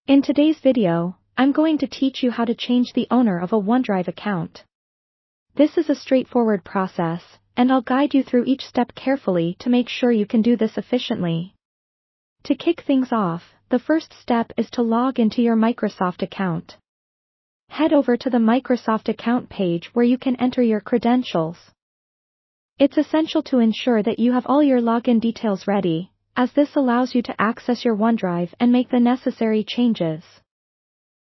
In today's video, I'm going to teach you how to change the owner of a OneDrive account. This is a straightforward process, and I'll guide you through each step carefully to make sure you can do this efficiently. To kick things off, the first step is to log into your Microsoft account. Head over to the Microsoft account page where you can enter your credentials. It's essential to ensure that you have all your login details ready, as this allows you to access your OneDrive and make the necessary changes.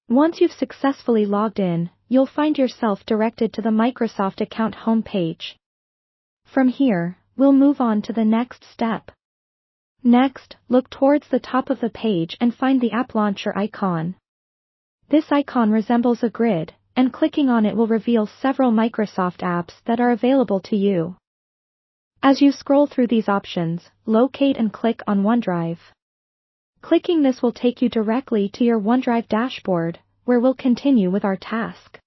Once you've successfully logged in, you'll find yourself directed to the Microsoft account homepage. From here, we'll move on to the next step. Next, look towards the top of the page and find the App Launcher icon. This icon resembles a grid, and clicking on it will reveal several Microsoft apps that are available to you. As you scroll through these options, locate and click on OneDrive. Clicking this will take you directly to your OneDrive dashboard, where we'll continue with our task.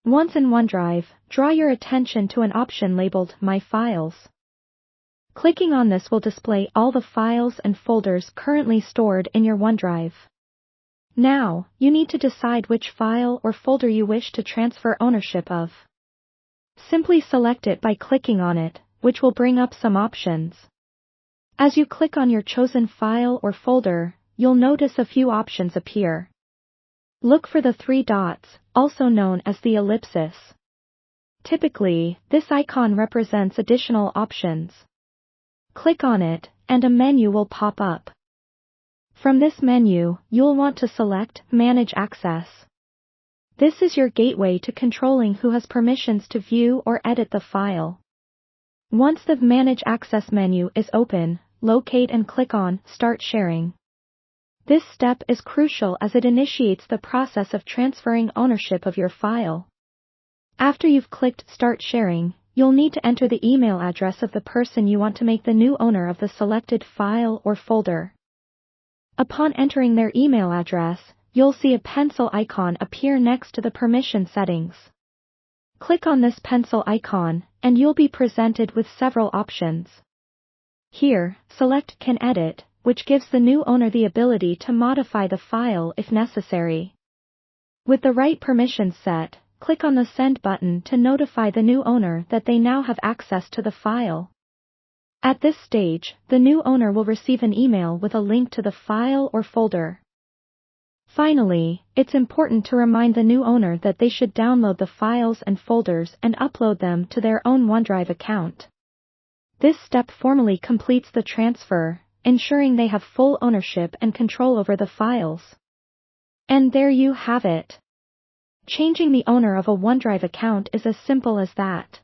Once in OneDrive, draw your attention to an option labeled My Files. Clicking on this will display all the files and folders currently stored in your OneDrive. Now, you need to decide which file or folder you wish to transfer ownership of. Simply select it by clicking on it, which will bring up some options. As you click on your chosen file or folder, you'll notice a few options appear. Look for the three dots, also known as the ellipsis. Typically, this icon represents additional options. Click on it, and a menu will pop up. From this menu, you'll want to select Manage Access. This is your gateway to controlling who has permissions to view or edit the file. Once the Manage Access menu is open, locate and click on Start Sharing. This step is crucial as it initiates the process of transferring ownership of your file. After you've clicked Start Sharing, you'll need to enter the email address of the person you want to make the new owner of the selected file or folder. Upon entering their email address, you'll see a pencil icon appear next to the permission settings. Click on this pencil icon, and you'll be presented with several options. Here, select Can Edit, which gives the new owner the ability to modify the file if necessary. With the right permissions set, click on the Send button to notify the new owner that they now have access to the file. At this stage, the new owner will receive an email with a link to the file or folder. Finally, it's important to remind the new owner that they should download the files and folders and upload them to their own OneDrive account. This step formally completes the transfer, ensuring they have full ownership and control over the files. And there you have it. Changing the owner of a OneDrive account is as simple as that.